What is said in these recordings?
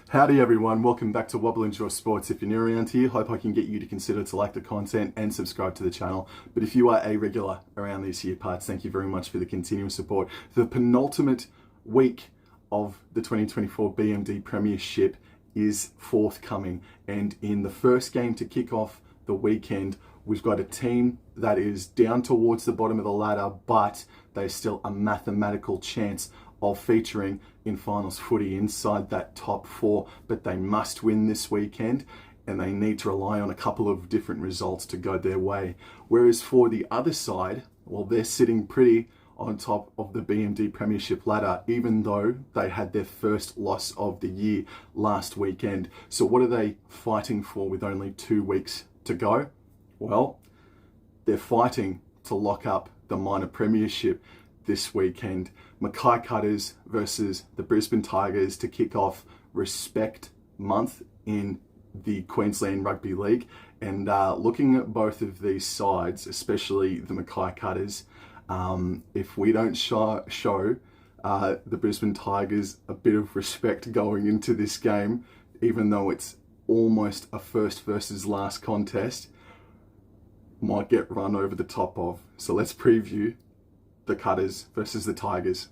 Howdy everyone, welcome back to Wobble Enjoy Sports. If you're new around here, hope I can get you to consider to like the content and subscribe to the channel. But if you are a regular around these here parts, thank you very much for the continuous support. The penultimate week of the 2024 BMD Premiership is forthcoming, and in the first game to kick off the weekend, we've got a team that is down towards the bottom of the ladder, but there's still a mathematical chance of featuring in finals footy inside that top four. But they must win this weekend, and they need to rely on a couple of different results to go their way. Whereas for the other side, well, they're sitting pretty on top of the BMD Premiership ladder, even though they had their first loss of the year last weekend. So what are they fighting for with only 2 weeks to go? Well, they're fighting to lock up the minor premiership this weekend. Mackay Cutters versus the Brisbane Tigers to kick off Respect Month in the Queensland Rugby League. And looking at both of these sides, especially the Mackay Cutters, if we don't show the Brisbane Tigers a bit of respect going into this game, even though it's almost a first versus last contest, might get run over the top of. So let's preview the Cutters versus the Tigers.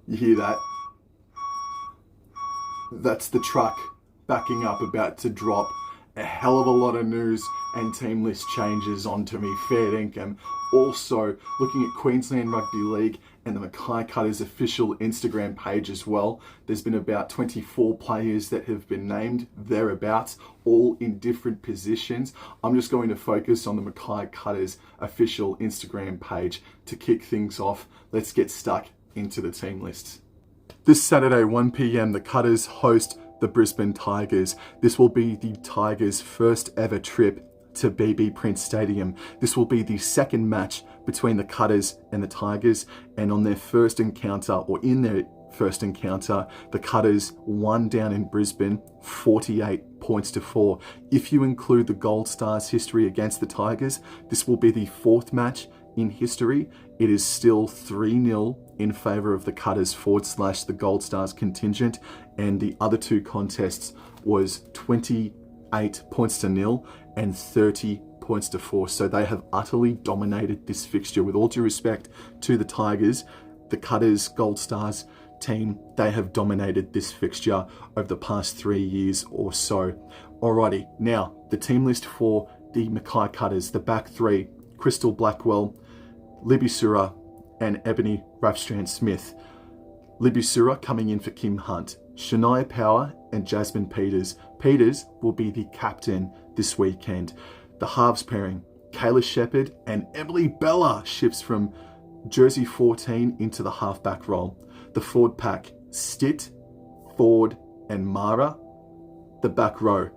You hear that? That's the truck backing up, about to drop a hell of a lot of news and team list changes onto me fair dinkum. Also, looking at Queensland Rugby League and the Mackay Cutters official Instagram page as well, there's been about 24 players that have been named thereabouts, all in different positions. I'm just going to focus on the Mackay Cutters official Instagram page to kick things off. Let's get stuck into the team lists. This Saturday, 1 p.m, the Cutters host the Brisbane Tigers. This will be the Tigers' first ever trip to BB Prince Stadium. This will be the second match between the Cutters and the Tigers, and on their first encounter, or in their first encounter, the Cutters won down in Brisbane 48 points to 4. If you include the Gold Stars' history against the Tigers, this will be the fourth match in history. It is still 3-0 in favour of the Cutters / the Gold Stars contingent, and the other two contests was 28 points to 0 and 30 points to 4. So they have utterly dominated this fixture. With all due respect to the Tigers, the Cutters Gold Stars team, they have dominated this fixture over the past 3 years or so. Alrighty, now the team list for the Mackay Cutters, the back three: Crystal Blackwell, Libby Sura and Ebony Rapstrand-Smith. Libby Sura coming in for Kim Hunt, Shania Power and Jasmine Peters. Peters will be the captain this weekend. The halves pairing: Kayla Shepherd and Emily Bella shifts from jersey 14 into the halfback role. The forward pack: Stitt, Ford and Mara. The back row: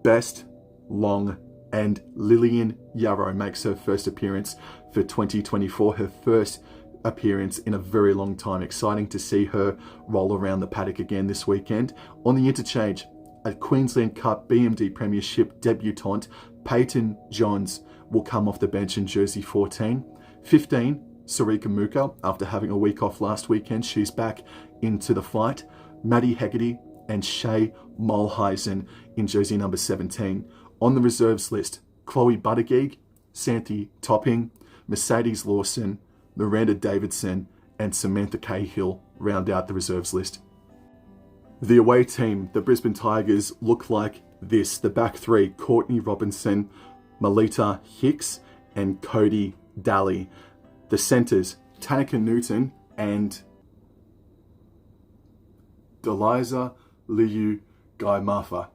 Best, Long and Lillian Yarrow makes her first appearance for 2024, her first appearance in a very long time. Exciting to see her roll around the paddock again this weekend. On the interchange, a Queensland Cup BMD Premiership debutante, Peyton Johns, will come off the bench in jersey 14. 15, Sarika Muka, after having a week off last weekend, she's back into the fight. Maddie Hegarty and Shay Mulheisen in jersey number 17. On the reserves list, Chloe Buttigieg, Santhi Topping, Mercedes Lawson, Miranda Davidson and Samantha Cahill round out the reserves list. The away team, the Brisbane Tigers, look like this. The back three: Courtney Robinson, Melita Hicks and Cody Daly. The centres: Tanika Newton and Deliza Liu Guy Marfa.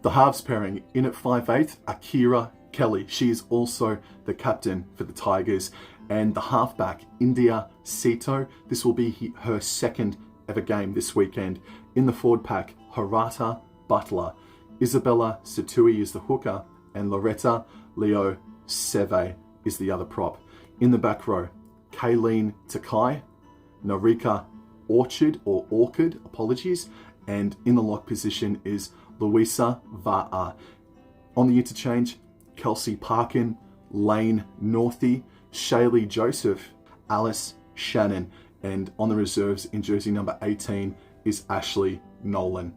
The halves pairing: in at 5'8", Akira Kelly. She is also the captain for the Tigers. And the halfback, India Sito. This will be her second ever game this weekend. In the forward pack, Harata Butler, Isabella Satui is the hooker, and Loretta Leo Seve is the other prop. In the back row, Kayleen Takai, Narika Orchard, apologies, and in the lock position is Louisa Va'a. On the interchange, Kelsey Parkin, Lane Northey, Shaylee Joseph, Alice Shannon, and on the reserves in jersey number 18 is Ashley Nolan.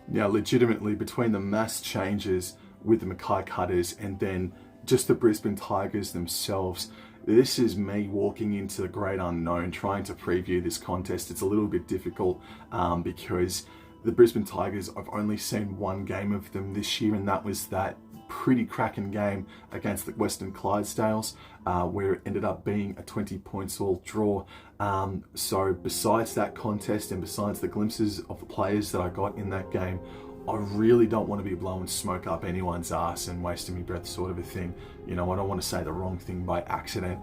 Now, legitimately, between the mass changes with the Mackay Cutters and then just the Brisbane Tigers themselves, this is me walking into the great unknown, trying to preview this contest. It's a little bit difficult because the Brisbane Tigers, I've only seen one game of them this year, and that was that pretty cracking game against the Western Clydesdales, where it ended up being a 20 points all draw. So besides that contest and besides the glimpses of the players that I got in that game, I really don't want to be blowing smoke up anyone's ass and wasting my breath sort of a thing. You know, I don't want to say the wrong thing by accident,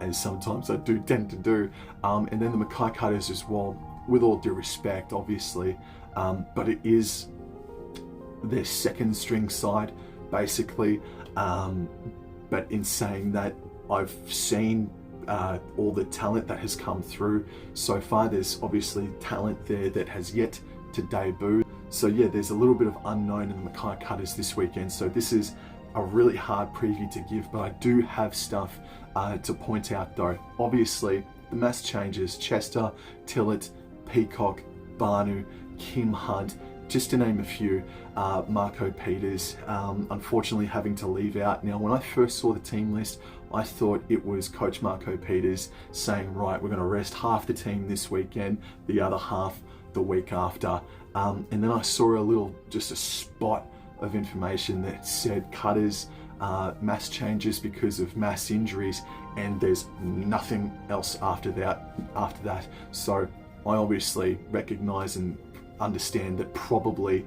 as sometimes I do tend to do. And then the Mackay Cutters as well, with all due respect, obviously, but it is their second string side, basically. But in saying that, I've seen all the talent that has come through so far. There's obviously talent there that has yet to debut. So yeah, there's a little bit of unknown in the Mackay Cutters this weekend. So this is a really hard preview to give, but I do have stuff to point out though. Obviously, the mass changes: Chester, Tillett, Peacock, Barnu, Kim Hunt, just to name a few. Marco Peters, unfortunately having to leave out. Now, when I first saw the team list, I thought it was Coach Marco Peters saying, right, we're going to rest half the team this weekend, the other half the week after. And then I saw just a spot of information that said Cutters, mass changes because of mass injuries, and there's nothing else after that. So I obviously recognize and understand that probably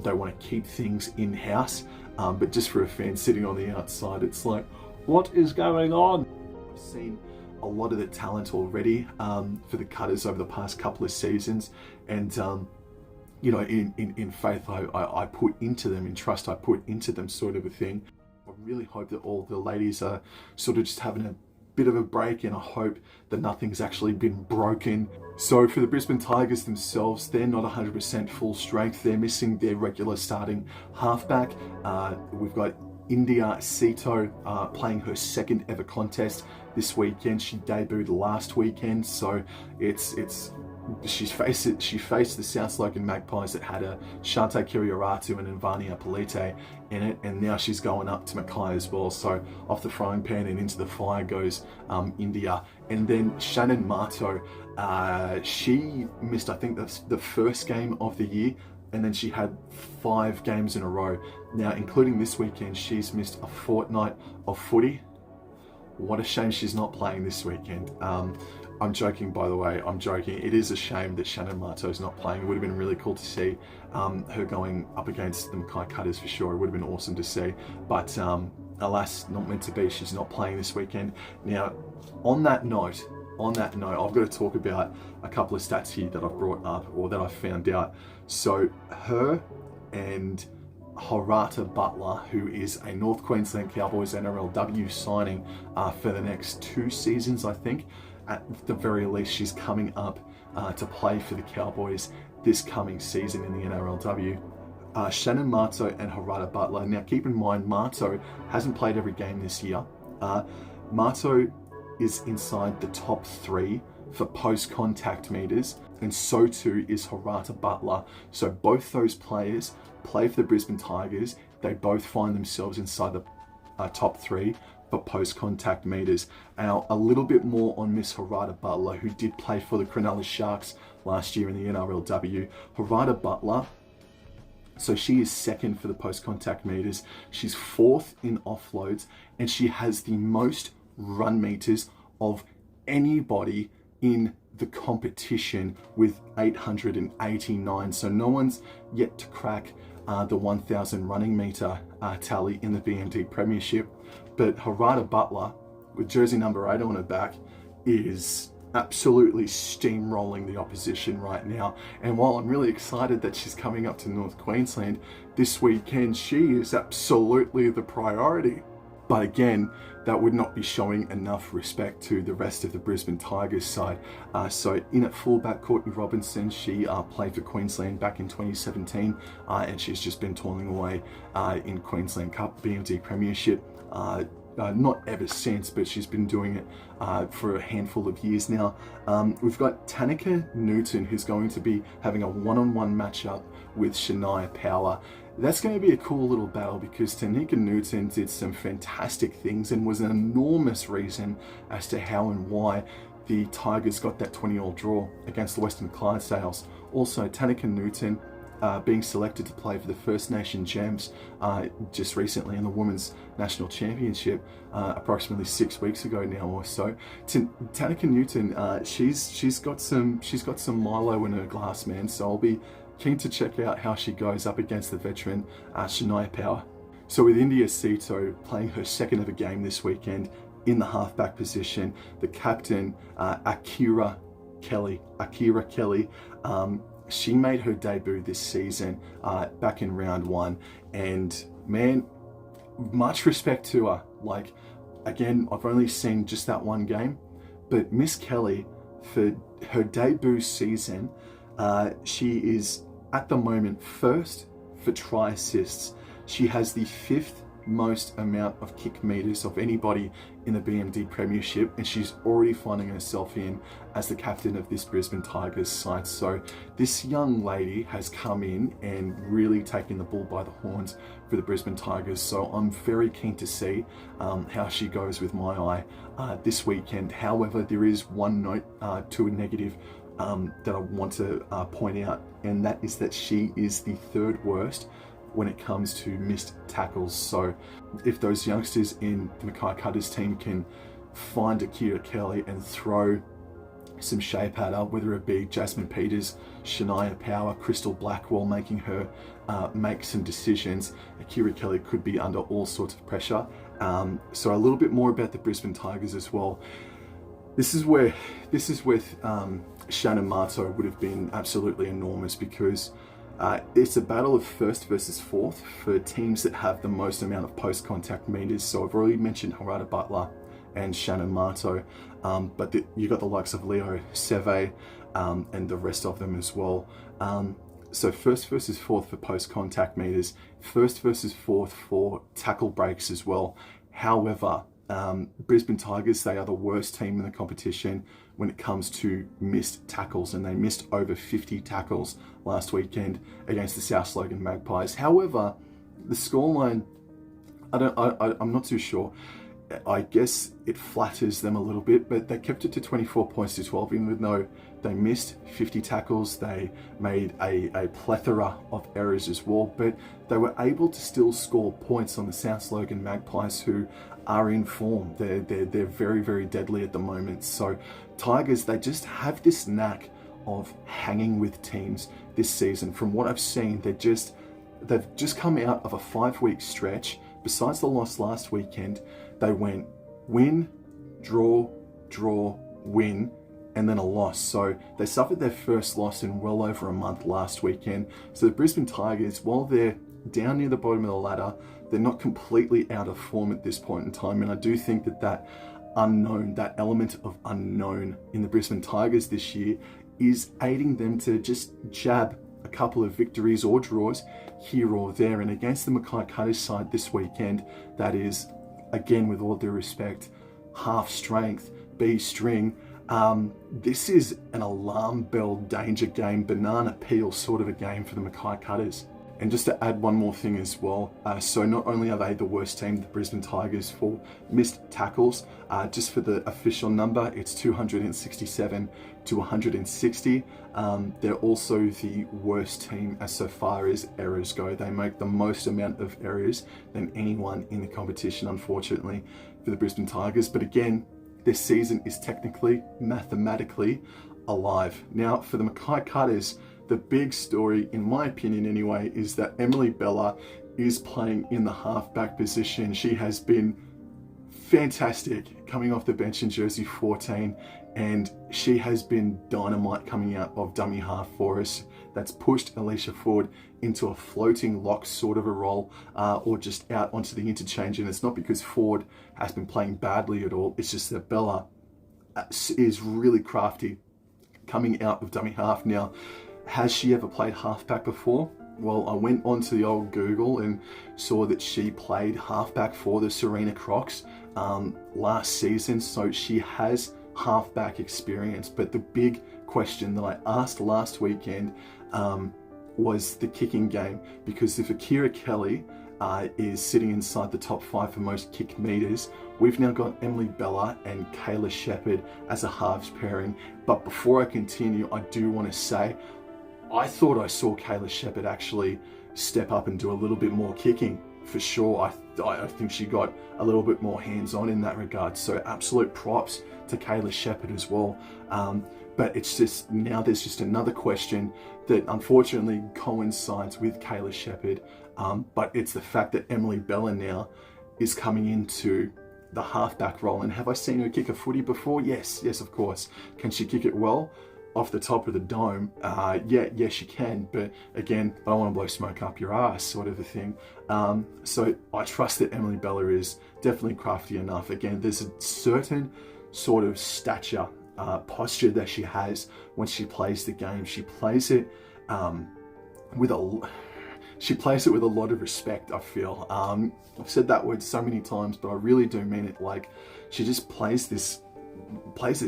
they want to keep things in-house, but just for a fan sitting on the outside, it's like, what is going on? I've seen a lot of the talent already for the Cutters over the past couple of seasons, and you know, in faith I put into them, in trust I put into them, sort of a thing. I really hope that all the ladies are sort of just having a bit of a break, and I hope that nothing's actually been broken. So for the Brisbane Tigers themselves, they're not 100% full strength. They're missing their regular starting halfback. We've got India Sito playing her second ever contest this weekend. She debuted last weekend, so she faced the South Slogan Magpies that had a Shante Kirioratu and Ivania Polite in it, and now she's going up to Mackay as well. So off the frying pan and into the fire goes India. And then Shannon Marto, she missed, I think, the first game of the year, and then she had 5 games in a row. Now, including this weekend, she's missed a fortnight of footy. What a shame she's not playing this weekend. I'm joking, by the way, I'm joking. It is a shame that Shannon Marto's not playing. It would have been really cool to see her going up against the Mackay Cutters for sure. It would have been awesome to see. But alas, not meant to be. She's not playing this weekend. Now, on that note, I've got to talk about a couple of stats here that I've brought up, or that I found out. So her and Harata Butler, who is a North Queensland Cowboys NRLW signing for the next 2 seasons, I think. At the very least, she's coming up to play for the Cowboys this coming season in the NRLW. Shannon Marto and Harata Butler. Now, keep in mind, Marto hasn't played every game this year. Marto is inside the top 3 for post-contact meters, and so too is Harata Butler. So both those players play for the Brisbane Tigers. They both find themselves inside the top 3 for post-contact meters. Now, a little bit more on Miss Harata Butler, who did play for the Cronulla Sharks last year in the NRLW. Harata Butler, so she is second for the post-contact meters. She's 4th in offloads, and she has the most run meters of anybody in the competition with 889. So no one's yet to crack the 1,000 running meter tally in the BMD Premiership. But Harata Butler, with jersey number 8 on her back, is absolutely steamrolling the opposition right now. And while I'm really excited that she's coming up to North Queensland this weekend, she is absolutely the priority. But again, that would not be showing enough respect to the rest of the Brisbane Tigers side. So in at fullback, Courtney Robinson, she played for Queensland back in 2017, and she's just been toiling away in Queensland Cup, BMD Premiership. Not ever since, but she's been doing it for a handful of years now. We've got Tanika Newton, who's going to be having a one-on-one matchup with Shania Power. That's going to be a cool little battle because Tanika Newton did some fantastic things and was an enormous reason as to how and why the Tigers got that 20-all draw against the Western Clydesdales. Also, Tanika Newton being selected to play for the First Nation Gems just recently in the Women's National Championship, approximately 6 weeks ago now or so. Tanika Newton, she's got some Milo in her glass, man. So I'll be keen to check out how she goes up against the veteran Shania Power. So with India Sito playing her second ever game this weekend in the halfback position, the captain Akira Kelly, she made her debut this season back in round one, and man, much respect to her. Like, again, I've only seen just that one game, but Miss Kelly, for her debut season, she is at the moment first for try assists. She has the 5th most amount of kick meters of anybody in the BMD Premiership, and she's already finding herself in as the captain of this Brisbane Tigers side. So this young lady has come in and really taken the bull by the horns for the Brisbane Tigers. So I'm very keen to see how she goes with my eye this weekend. However, there is one note to a negative that I want to point out, and that is that she is the 3rd worst when it comes to missed tackles. So if those youngsters in the Mackay Cutters team can find Akira Kelly and throw some shape at her, whether it be Jasmine Peters, Shania Power, Crystal Blackwell, making her make some decisions, Akira Kelly could be under all sorts of pressure. So a little bit more about the Brisbane Tigers as well. This is where Shannon Marto would have been absolutely enormous, because it's a battle of first versus fourth for teams that have the most amount of post-contact meters. So I've already mentioned Harada Butler and Shannon Marto, but you got the likes of Leo Seve and the rest of them as well. So first versus fourth for post-contact meters, first versus fourth for tackle breaks as well. However, Brisbane Tigers, they are the worst team in the competition when it comes to missed tackles, and they missed over 50 tackles last weekend against the South Logan Magpies. However, the scoreline, I'm not too sure. I guess it flatters them a little bit, but they kept it to 24 points to 12, even though they missed 50 tackles. They made a plethora of errors as well, but they were able to still score points on the South Logan Magpies, who are in form. They're very, very deadly at the moment. So Tigers, they just have this knack of hanging with teams this season. From what I've seen, they've just come out of a 5-week stretch. Besides the loss last weekend, they went win, draw, win, and then a loss. So they suffered their first loss in well over a month last weekend. So the Brisbane Tigers, while they're down near the bottom of the ladder, they're not completely out of form at this point in time. And I do think that unknown, that element of unknown in the Brisbane Tigers this year is aiding them to just jab a couple of victories or draws here or there. And against the Mackay Cutters side this weekend, that is, again, with all due respect, half strength, B string. This is an alarm bell danger game, banana peel sort of a game for the Mackay Cutters. And just to add one more thing as well, so not only are they the worst team, the Brisbane Tigers, for missed tackles, just for the official number, it's 267 to 160. They're also the worst team as so far as errors go. They make the most amount of errors than anyone in the competition, unfortunately, for the Brisbane Tigers. But again, this season is technically, mathematically alive. Now, for the Mackay Cutters, the big story, in my opinion anyway, is that Emily Bella is playing in the halfback position. She has been fantastic coming off the bench in jersey 14 and she has been dynamite coming out of dummy half for us. That's pushed Alicia Ford into a floating lock sort of a role, or just out onto the interchange. And it's not because Ford has been playing badly at all, it's just that Bella is really crafty coming out of dummy half. Now, has she ever played halfback before? Well, I went onto the old Google and saw that she played halfback for the Serena Crocs last season, so she has halfback experience. But the big question that I asked last weekend was the kicking game, because if Akira Kelly is sitting inside the top 5 for most kick meters, we've now got Emily Bella and Kayla Shepherd as a halves pairing. But before I continue, I do want to say, I thought I saw Kayla Shepherd actually step up and do a little bit more kicking. For sure, I think she got a little bit more hands-on in that regard. So absolute props to Kayla Shepherd as well. But it's just, now there's just another question that unfortunately coincides with Kayla Shepherd. But it's the fact that Emily Bella now is coming into the halfback role. And have I seen her kick a footy before? Yes, of course. Can she kick it well? Off the top of the dome, yeah, she can, but again, I don't want to blow smoke up your ass, sort of a thing. So I trust that Emily Bella is definitely crafty enough. Again, there's a certain sort of stature, posture that she has when she plays the game. She plays it with a lot of respect, I feel. I've said that word so many times, but I really do mean it. Like, she just plays this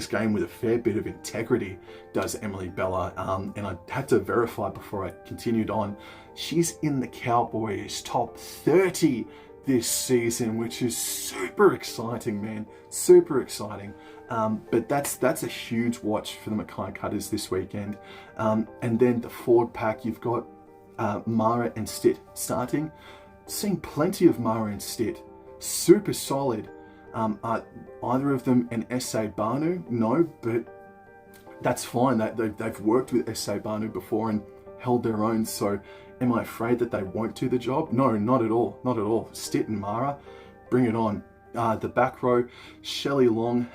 game with a fair bit of integrity, does Emily Bella. And I had to verify before I continued on, she's in the Cowboys top 30 this season, which is super exciting, man. Super exciting. But that's a huge watch for the Mackay Cutters this weekend. And then the forward pack, you've got Mara and Stitt starting. Seen plenty of Mara and Stitt. Super solid. Are either of them an S.A. Banu? No, but that's fine. They've worked with S.A. Banu before and held their own, so am I afraid that they won't do the job? No, not at all. Not at all. Stitt and Mara, bring it on. The back row, Shelley Long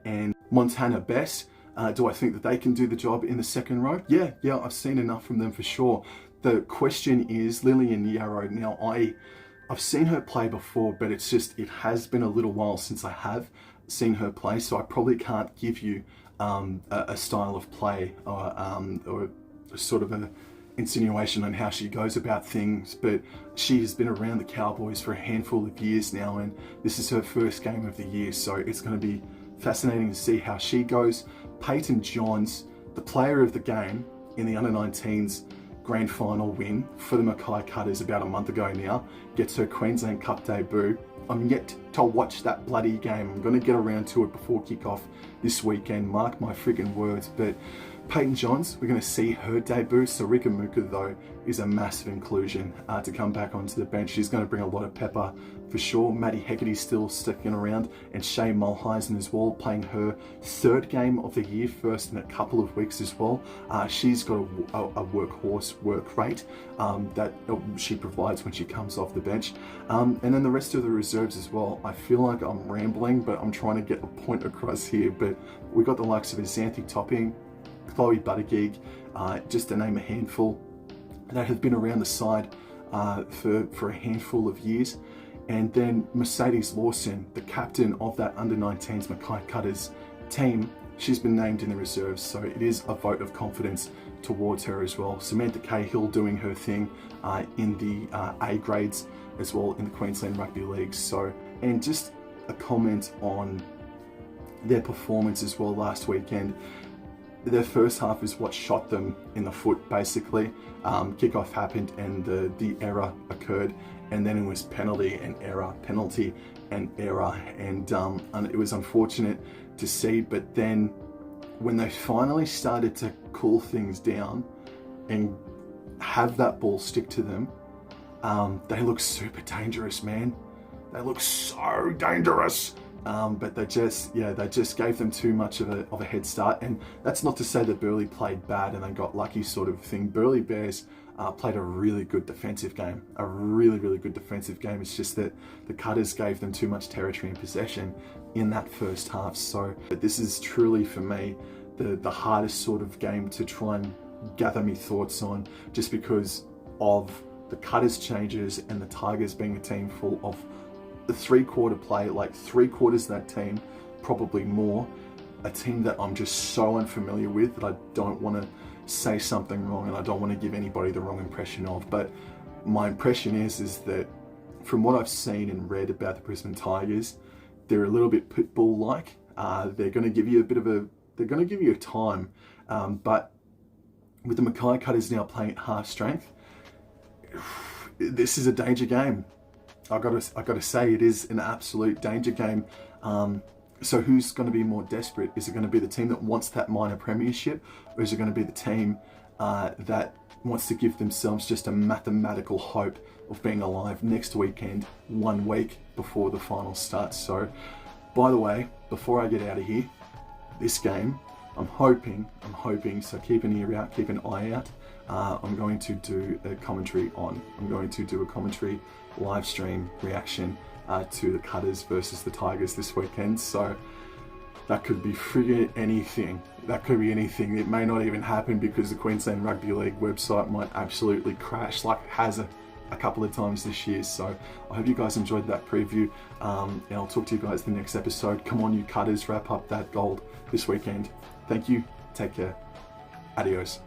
and Montana Bess. Do I think that they can do the job in the second row? Yeah, I've seen enough from them for sure. The question is Lillian Yarrow. Now, I've seen her play before, but it has been a little while since I have seen her play, so I probably can't give you a style of play or sort of an insinuation on how she goes about things. But she has been around the Cowboys for a handful of years now, and this is her first game of the year, so it's going to be fascinating to see how she goes. Peyton Johns, the player of the game in the under-19s grand final win for the Mackay Cutters about a month ago now, gets her Queensland Cup debut. I'm yet to watch that bloody game. I'm going to get around to it before kickoff this weekend, mark my friggin' words. But Peyton Johns, we're going to see her debut. Sarika Muka, though, is a massive inclusion to come back onto the bench. She's going to bring a lot of pepper for sure. Maddie Hegarty's still sticking around, and Shay Mulheisen as well, playing her third game of the year, first in a couple of weeks as well. She's got a workhorse work rate that she provides when she comes off the bench. And then the rest of the reserves as well. I feel like I'm rambling, but I'm trying to get a point across here. But we got the likes of Azanthi Topping, Chloe Buttigieg, just to name a handful, that have been around the side for a handful of years. And then Mercedes Lawson, the captain of that under-19s Mackay Cutters team, she's been named in the reserves, so it is a vote of confidence towards her as well. Samantha Cahill doing her thing in the A grades as well in the Queensland Rugby League. So, and just a comment on their performance as well last weekend. Their first half is what shot them in the foot, basically. Kickoff happened and the error occurred, and then it was penalty and error, penalty and error, and it was unfortunate to see. But then when they finally started to cool things down and have that ball stick to them, they look super dangerous, man. They look so dangerous. But they just gave them too much of a head start. And that's not to say that Burleigh played bad and they got lucky, sort of thing. Burleigh Bears played a really good defensive game, a really good defensive game. It's just that the Cutters gave them too much territory and possession in that first half. So but this is truly for me the hardest sort of game to try and gather me thoughts on, just because of the Cutters changes and the Tigers being a team full of the three-quarter play, like 3/4 of that team, probably more, a team that I'm just so unfamiliar with that I don't want to say something wrong and I don't want to give anybody the wrong impression of. But my impression is that from what I've seen and read about the Brisbane Tigers, they're a little bit pitbull-like. They're going to give you they're going to give you a time, but with the Mackay Cutters now playing at half strength, this is a danger game. I got to say, it is an absolute danger game. So who's going to be more desperate? Is it going to be the team that wants that minor premiership, or is it going to be the team that wants to give themselves just a mathematical hope of being alive next weekend, 1 week before the final starts? So, by the way, before I get out of here, this game, I'm hoping, so keep an ear out, keep an eye out. I'm going to do a commentary live stream reaction to the Cutters versus the Tigers this weekend. So that could be friggin' anything. That could be anything. It may not even happen because the Queensland Rugby League website might absolutely crash like it has a couple of times this year. So I hope you guys enjoyed that preview, and I'll talk to you guys in the next episode. Come on, you Cutters, wrap up that gold this weekend. Thank you. Take care. Adios.